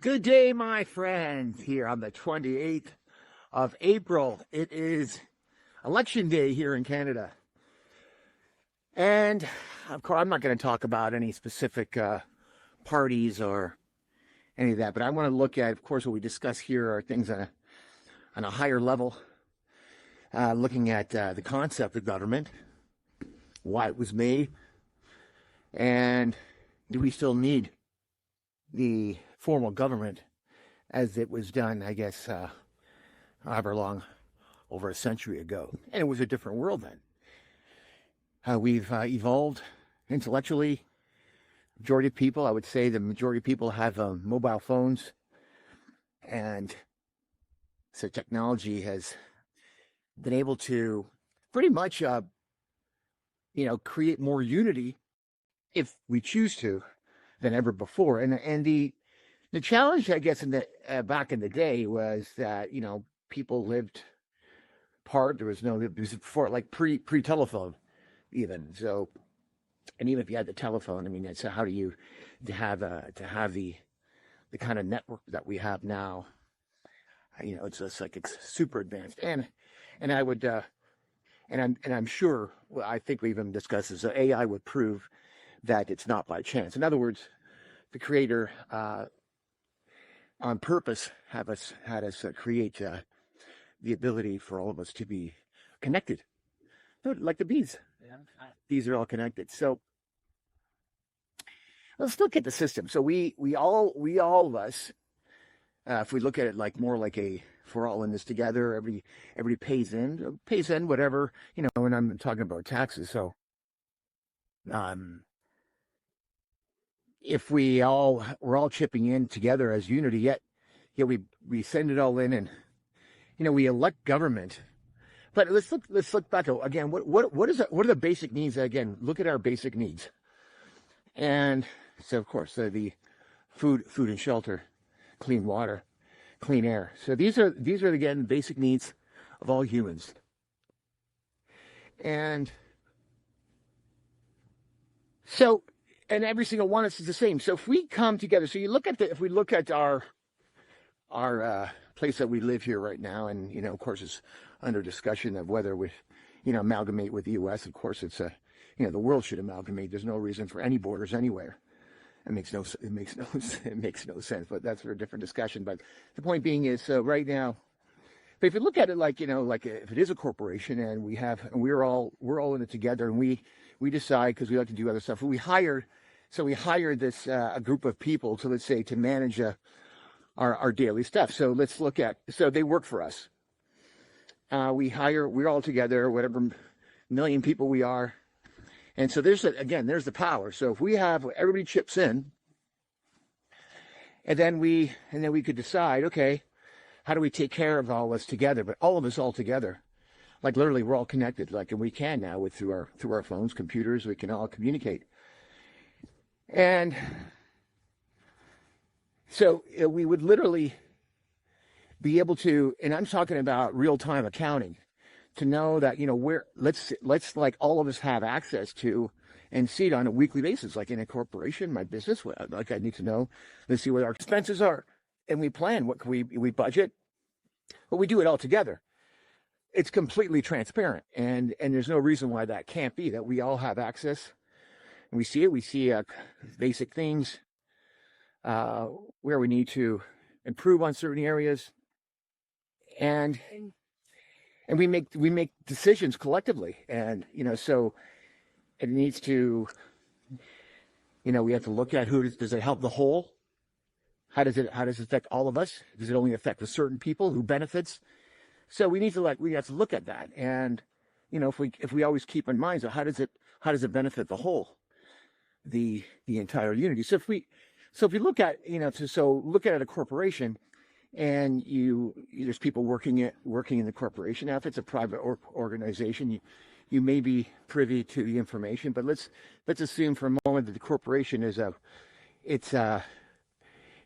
Good day, my friends, here on the 28th of April. It is election day here in Canada. And, of course, I'm not going to talk about any specific parties or any of that, but I want to look at, of course, what we discuss here are things on a higher level, looking at the concept of government, why it was made, and do we still need the formal government as it was done, I guess, however long, over a century ago. And it was a different world then. We've evolved intellectually. Majority of people, I would say the majority of people have mobile phones. And so technology has been able to pretty much, create more unity, if we choose to, than ever before. And the challenge, I guess, in the back in the day was that, people lived apart. It was before, like pre-telephone even. So, and even if you had the telephone, I mean, that's how do you to have the kind of network that we have now? It's just like it's super advanced. And I would and I'm sure, well, I think we even discussed this. So AI would prove that it's not by chance. In other words, the creator on purpose had us create the ability for all of us to be connected, like the bees. Yeah. Bees are all connected. So let's look at the system. So we all of us, if we look at it like more like if we're all in this together, everybody pays in whatever, and I'm talking about taxes. So if we're all chipping in together as unity, yet we send it all in, and we elect government. But let's look back to, again, what are the basic needs? Again, look at our basic needs. And so, of course, the food and shelter, clean water, clean air. So these are again basic needs of all humans. And so, and every single one of us is the same. So if we come together, so if we look at our place that we live here right now, and of course it's under discussion of whether we amalgamate with the U.S. Of course, it's the world should amalgamate. There's no reason for any borders anywhere. It makes no sense. But that's for a different discussion. But the point being is, right now, but if you look at it like if it is a corporation and we're all in it together, and we decide, because we like to do other stuff. We hired this a group of people to, let's say, to manage our daily stuff. So let's look at, so they work for us. We're all together, whatever million people we are. And so there's the power. So if we have, everybody chips in, and then we could decide, okay, how do we take care of all this together? But all of us all together, like literally we're all connected, and we can now through our phones, computers, we can all communicate. And so we would literally be able to, and I'm talking about real-time accounting, to know that, let's like all of us have access to and see it on a weekly basis, like in a corporation, my business, like I need to know, let's see what our expenses are. And we plan, what can we budget, but we do it all together. It's completely transparent. And there's no reason why that can't be, that we all have access. And we see it, basic things, where we need to improve on certain areas. And we make decisions collectively, and so it needs to, we have to look at does it help the whole? How does it affect all of us? Does it only affect a certain people who benefits? So we have to look at that, and if we always keep in mind, so how does it benefit the whole, the entire unity? So if you look at look at a corporation. And there's people working in the corporation. Now, if it's a private organization, you may be privy to the information. But let's assume for a moment that the corporation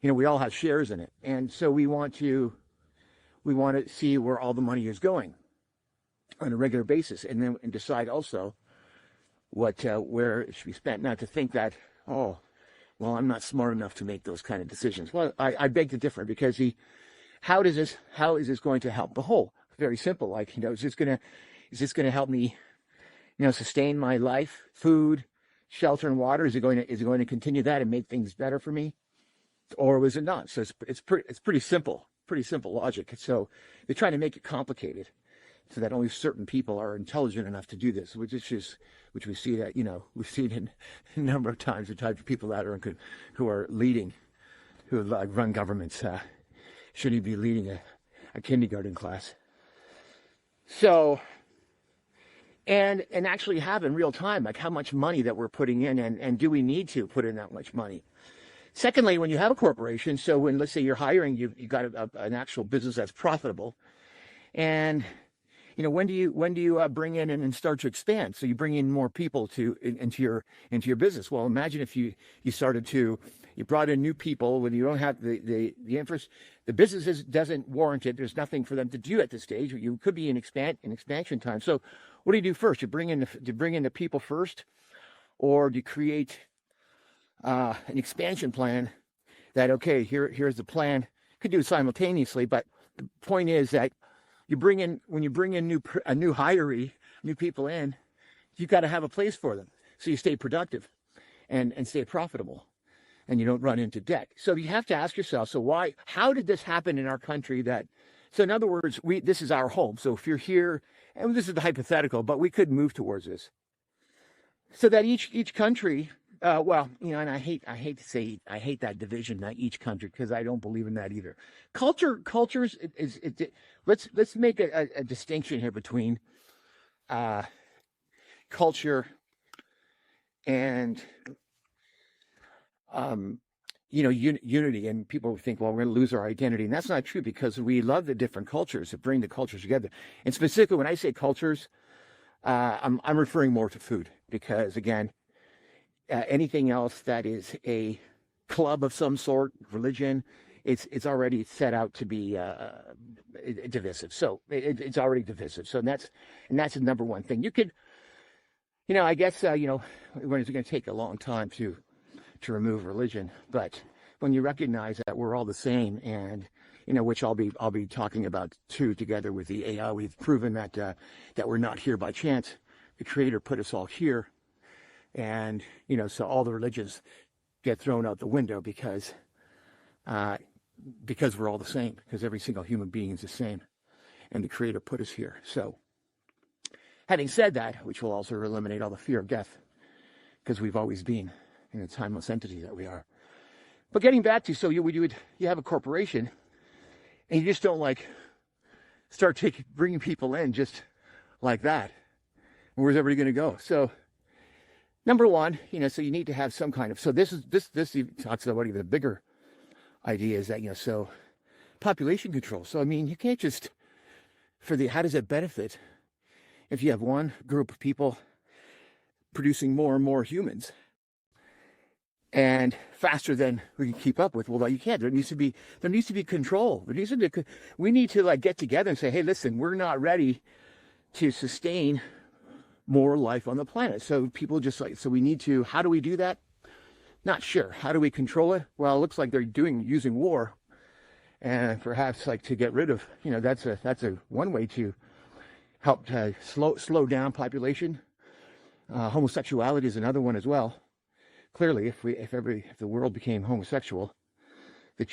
we all have shares in it, and so we want to see where all the money is going on a regular basis, and decide also where it should be spent. Not to think that well, I'm not smart enough to make those kind of decisions. Well, I beg to differ, because how is this going to help the whole? Very simple. Like, is this gonna help me, sustain my life, food, shelter, and water? Is it going to continue that and make things better for me, or was it not? So it's pretty simple logic. So they're trying to make it complicated, so that only certain people are intelligent enough to do this, which we see that, we've seen it a number of times. The type of people that who are leading, who run governments, shouldn't be leading a kindergarten class. So, and actually have in real time, like, how much money that we're putting in, and do we need to put in that much money? Secondly, when you have a corporation, so when, let's say, you're hiring, you got an actual business that's profitable, and when do you bring in and start to expand? So you bring in more people into your business. Well, imagine if you brought in new people when you don't have the interest, the business doesn't warrant it. There's nothing for them to do at this stage. You could be in expansion time. So what do you do first? You bring in the people first, or do you create an expansion plan? That, okay, here's the plan. You could do it simultaneously, but the point is that when you bring in new hiree, new people in, you've got to have a place for them, so you stay productive and stay profitable, and you don't run into debt. So you have to ask yourself, how did this happen in our country? So in other words, this is our home. So if you're here, and this is the hypothetical, but we could move towards this, so that each country, and I hate to say, I hate that division, that each country, because I don't believe in that either. Cultures let's make a distinction here between culture and unity. And people think, well, we're going to lose our identity, and that's not true, because we love the different cultures, to bring the cultures together. And specifically, when I say cultures, I'm referring more to food, because again, anything else that is a club of some sort, religion, it's already set out to be divisive. So it's already divisive. So that's the number one thing. You could, I guess, it's going to take a long time to remove religion, but when you recognize that we're all the same, and which I'll be talking about too, together with the AI, we've proven that we're not here by chance. The Creator put us all here. And, so all the religions get thrown out the window, because we're all the same, because every single human being is the same, and the Creator put us here. So having said that, which will also eliminate all the fear of death, because we've always been in a timeless entity that we are. But getting back to, so you have a corporation, and you just don't start bringing people in just like that. Where's everybody going to go? So number one, so you need to have some kind of, so this even talks about even a bigger idea, is that, so population control. So, I mean, you can't just, how does it benefit if you have one group of people producing more and more humans, and faster than we can keep up with? Well, you can't. There needs to be control. We need to get together and say, hey, listen, we're not ready to sustain more life on the planet. So people just so we need to, how do we do that? Not sure. How do we control it? Well, it looks like they're using war, and perhaps to get rid of, that's a one way to help to slow down population. Homosexuality is another one as well. Clearly, if the world became homosexual, the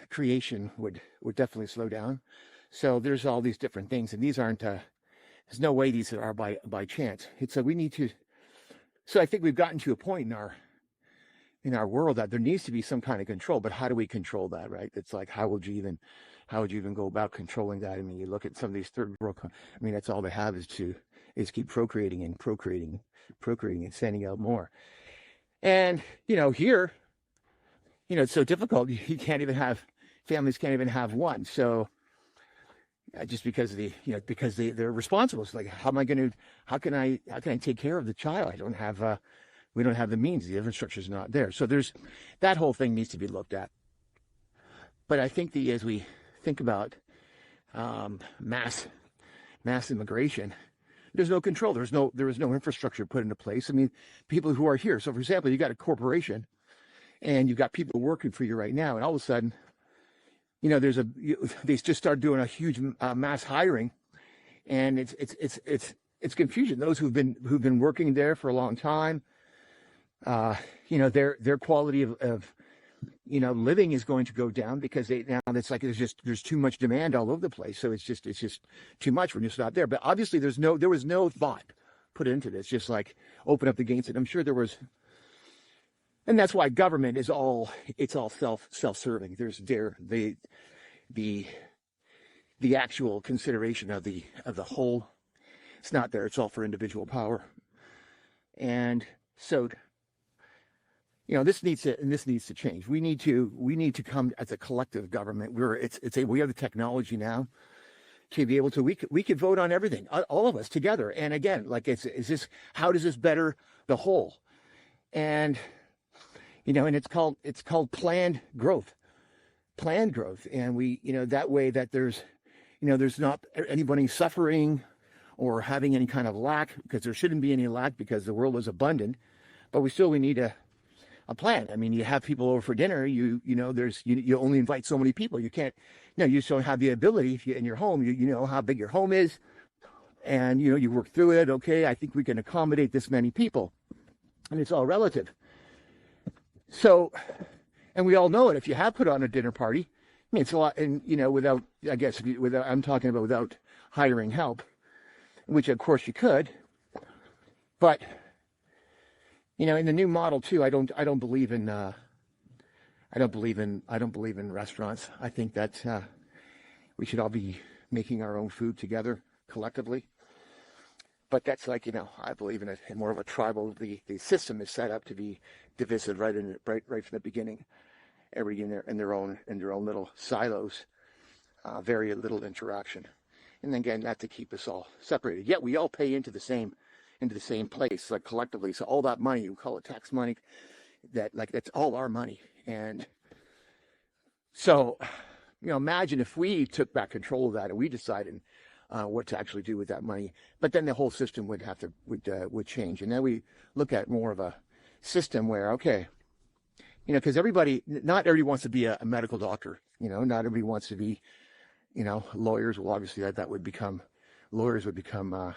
creation would definitely slow down. So there's all these different things, and these aren't. There's no way these are by chance. It's we need to. So I think we've gotten to a point in our world that there needs to be some kind of control. But how do we control that, right? It's how would you even go about controlling that? I mean, you look at some of these third world. I mean, that's all they have is keep procreating and sending out more. And here, it's so difficult. You can't even have families can't even have one. So. Just because of because they're responsible. It's how can I take care of the child? We don't have the means. The infrastructure is not there. So that whole thing needs to be looked at. But I think as we think about mass immigration, There's no control. There was no infrastructure put into place. I mean, people who are here. So, for example, you got a corporation, and you've got people working for you right now, and all of a sudden, they just start doing a huge mass hiring, and it's confusion. Those who've been working there for a long time, their quality of living is going to go down because now it's like there's too much demand all over the place. So it's just too much when you stop there. But obviously there was no thought put into this, just like open up the gates. And I'm sure there was, and that's why government is all self-serving. There's the actual consideration of the whole. It's not there. It's all for individual power. And so, this needs to change. We need to come as a collective government. We have the technology now to be able to, we could vote on everything, all of us together. And again, like how does this better the whole? And, and it's called planned growth. And that way that there's not anybody suffering or having any kind of lack, because there shouldn't be any lack because the world is abundant, but we need a plan. I mean, you have people over for dinner, you only invite so many people. You can't, you just don't have the ability. If you're in your home, you know how big your home is, and you work through it. Okay, I think we can accommodate this many people, and it's all relative. So, and we all know it. If you have put on a dinner party, I mean, it's a lot, and I'm talking about without hiring help, which of course you could, but in the new model too, I don't believe in restaurants. I think that we should all be making our own food together collectively. But that's like, I believe in more of a tribal. The system is set up to be divisive right from the beginning. Everybody in their own little silos, very little interaction. And again, not to keep us all separated. Yet we all pay into the same place, like collectively. So all that money, we call it tax money, that's all our money. And so, imagine if we took back control of that and we decided what to actually do with that money. But then the whole system would would change. And then we look at more of a system where, okay, because not everybody wants to be a medical doctor. Not everybody wants to be, lawyers. Well, obviously lawyers would become,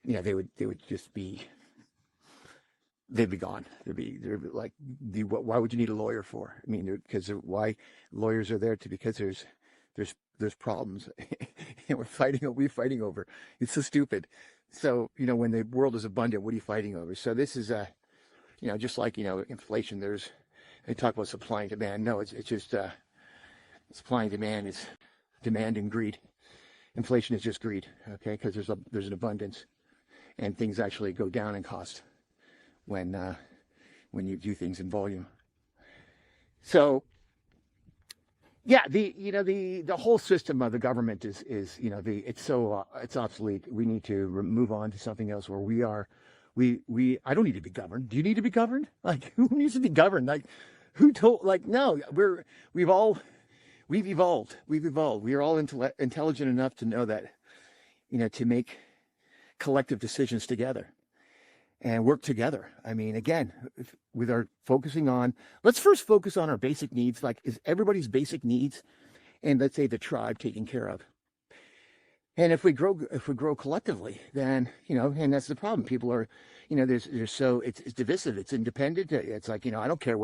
they would just be, they'd be gone. They'd be like, why would you need a lawyer for? I mean, because why lawyers are there because there's problems and we're fighting over. It's so stupid. So, when the world is abundant, what are you fighting over? So this is just like, inflation, they talk about supply and demand. No, it's just, supply and demand is demand and greed. Inflation is just greed, okay? Because there's an abundance, and things actually go down in cost when you do things in volume. So, yeah, the whole system of the government is it's obsolete. We need to move on to something else where I don't need to be governed. Do you need to be governed? Like, who needs to be governed? Like, who told? Like, no, we've evolved. We are all intelligent enough to know that, to make collective decisions together and work together. I mean, again, let's first focus on our basic needs. Like, is everybody's basic needs, and let's say the tribe, taken care of. And if we grow collectively, then, and that's the problem. People are, it's divisive. It's independent. It's like, I don't care